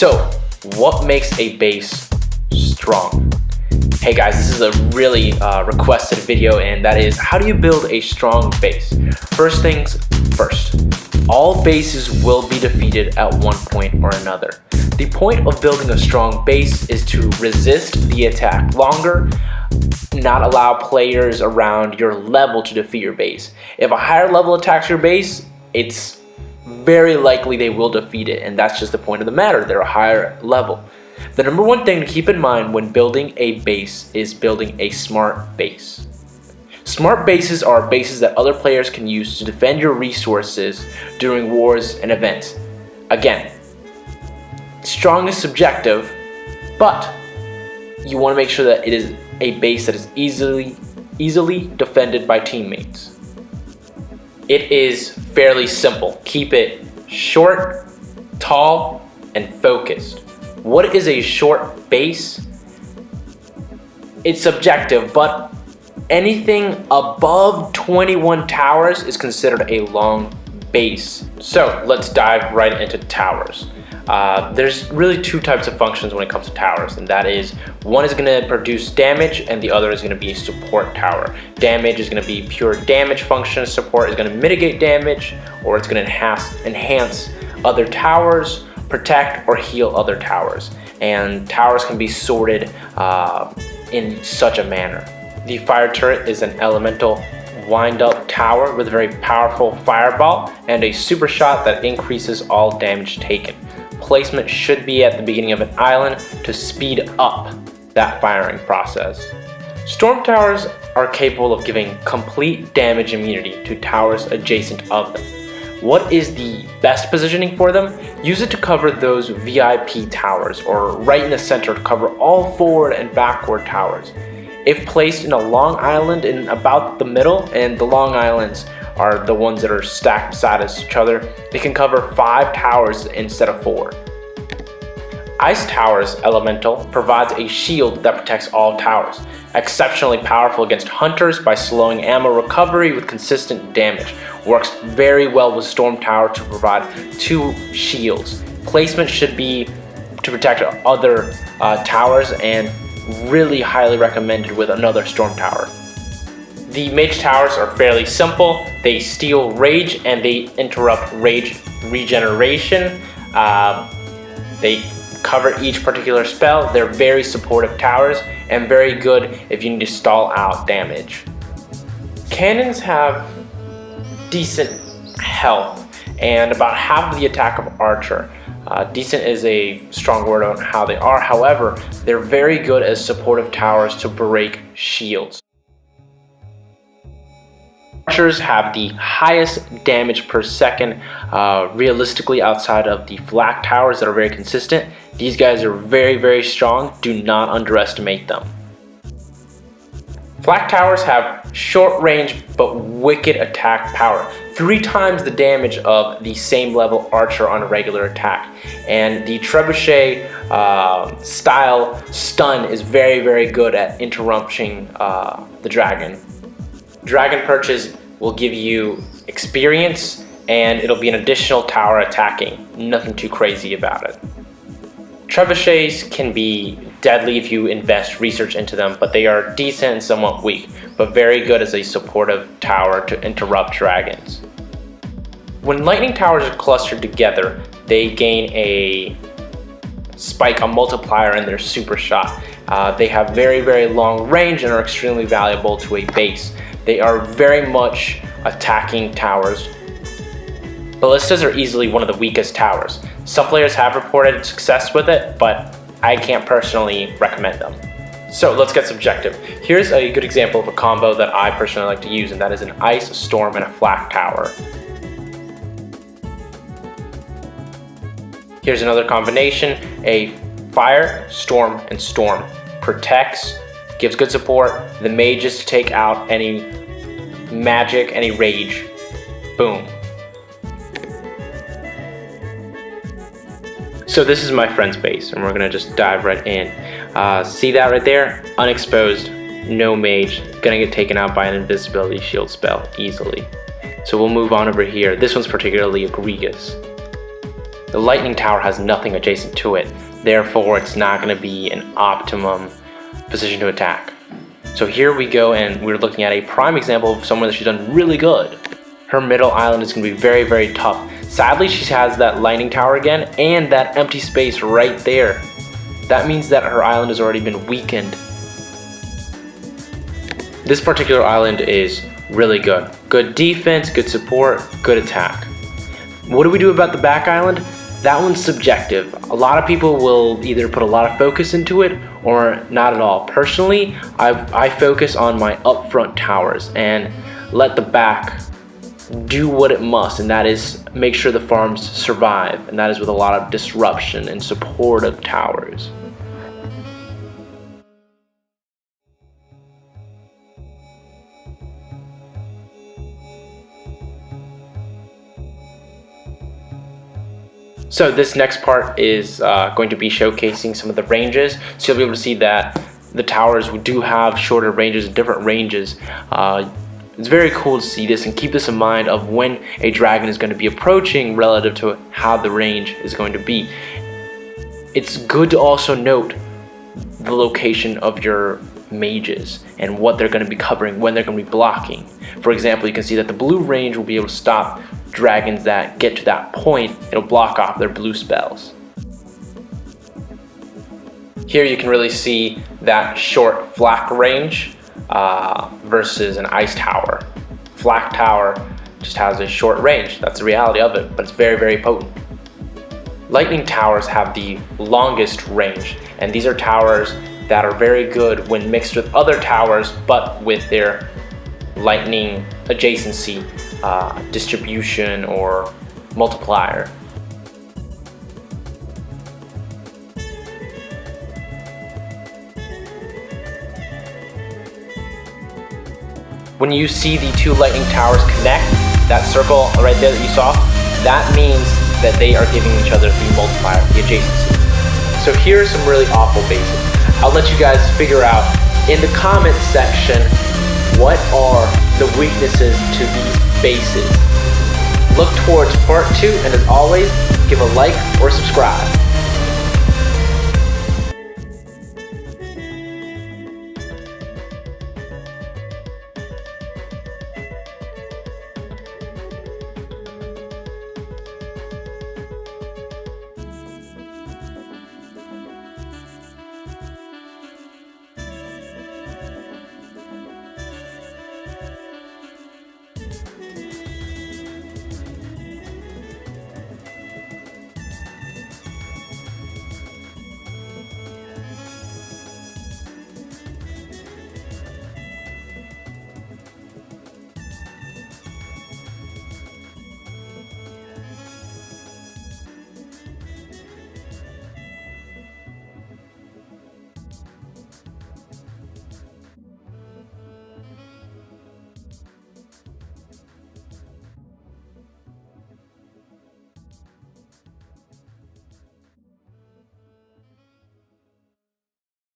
So, what makes a base strong? Hey guys, this is a really requested video, and that is, how do you build a strong base? First things first, all bases will be defeated at one point or another. The point of building a strong base is to resist the attack longer, not allow players around your level to defeat your base. If a higher level attacks your base, it's very likely they will defeat it, and that's just the point of the matter. They're a higher level. The number one thing to keep in mind when building a base is building a smart base. Smart bases are bases that other players can use to defend your resources during wars and events. Again, strong is subjective, but you want to make sure that it is a base that is easily defended by teammates. It is fairly simple. Keep it short, tall, and focused. What is a short base? It's subjective, but anything above 21 towers is considered a long base. So let's dive right into towers. There's really two types of functions when it comes to towers, and that is, one is going to produce damage and the other is going to be a support tower. Damage is going to be pure damage function, support is going to mitigate damage, or it's going to enhance other towers, protect or heal other towers. And towers can be sorted in such a manner. The fire turret is an elemental wind-up tower with a very powerful fireball and a super shot that increases all damage taken. Placement should be at the beginning of an island to speed up that firing process. Storm towers are capable of giving complete damage immunity to towers adjacent of them. What is the best positioning for them? Use it to cover those VIP towers, or right in the center to cover all forward and backward towers. If placed in a long island in about the middle, and the long islands are the ones that are stacked beside each other, it can cover 5 towers instead of 4. Ice Tower's elemental provides a shield that protects all towers. Exceptionally powerful against hunters by slowing ammo recovery with consistent damage. Works very well with Storm Tower to provide 2 shields. Placement should be to protect other towers, and really highly recommended with another Storm Tower. The Mage Towers are fairly simple. They steal rage and they interrupt rage regeneration. They cover each particular spell. They're very supportive towers and very good if you need to stall out damage. Cannons have decent health and about half of the attack of Archer. Decent is a strong word on how they are. However, they're very good as supportive towers to break shields. Archers have the highest damage per second realistically outside of the flak towers that are very consistent. These guys are very strong. Do not underestimate them. Flak towers have short range but wicked attack power. 3 times the damage of the same level archer on a regular attack. And the trebuchet style stun is very good at interrupting the dragon. Dragon perches will give you experience, and it'll be an additional tower attacking. Nothing too crazy about it. Trebuchets can be deadly if you invest research into them, but they are decent and somewhat weak, but very good as a supportive tower to interrupt dragons. When lightning towers are clustered together, they gain a spike, a multiplier in their super shot. They have very long range and are extremely valuable to a base. They are very much attacking towers. Ballistas are easily one of the weakest towers. Some players have reported success with it, but I can't personally recommend them. So let's get subjective. Here's a good example of a combo that I personally like to use, and that is an ice, a storm, and a flak tower. Here's another combination, a fire, storm, and storm. Protects, gives good support, the mages to take out any magic, any rage. Boom. So this is my friend's base, and we're gonna just dive right in. See that right there? Unexposed, no mage, gonna get taken out by an invisibility shield spell easily. So we'll move on over here. This one's particularly egregious. The lightning tower has nothing adjacent to it, therefore it's not going to be an optimum position to attack. So here we go, and we're looking at a prime example of someone that she's done really good. Her middle island is going to be very, very tough. Sadly, she has that lightning tower again and that empty space right there. That means that her island has already been weakened. This particular island is really good. Good defense, good support, good attack. What do we do about the back island? That one's subjective. A lot of people will either put a lot of focus into it or not at all. Personally, I focus on my upfront towers and let the back do what it must, and that is make sure the farms survive, and that is with a lot of disruption and supportive towers. So this next part is going to be showcasing some of the ranges, so you'll be able to see that the towers do have shorter ranges, different ranges. It's very cool to see this and keep this in mind of when a dragon is going to be approaching relative to how the range is going to be. It's good to also note the location of your mages and what they're going to be covering, when they're going to be blocking. For example, you can see that the blue range will be able to stop dragons that get to that point. It'll block off their blue spells. Here you can really see that short flak range versus an ice tower. Flak tower just has a short range. That's the reality of it, but it's very, very potent. Lightning towers have the longest range, and these are towers that are very good when mixed with other towers, but with their lightning adjacency, distribution, or multiplier. When you see the two lightning towers connect, that circle right there that you saw, that means that they are giving each other the multiplier, the adjacency. So here's some really awful basics. I'll let you guys figure out in the comment section what are the weaknesses to these bases. Look towards part 2, and as always, give a like or subscribe.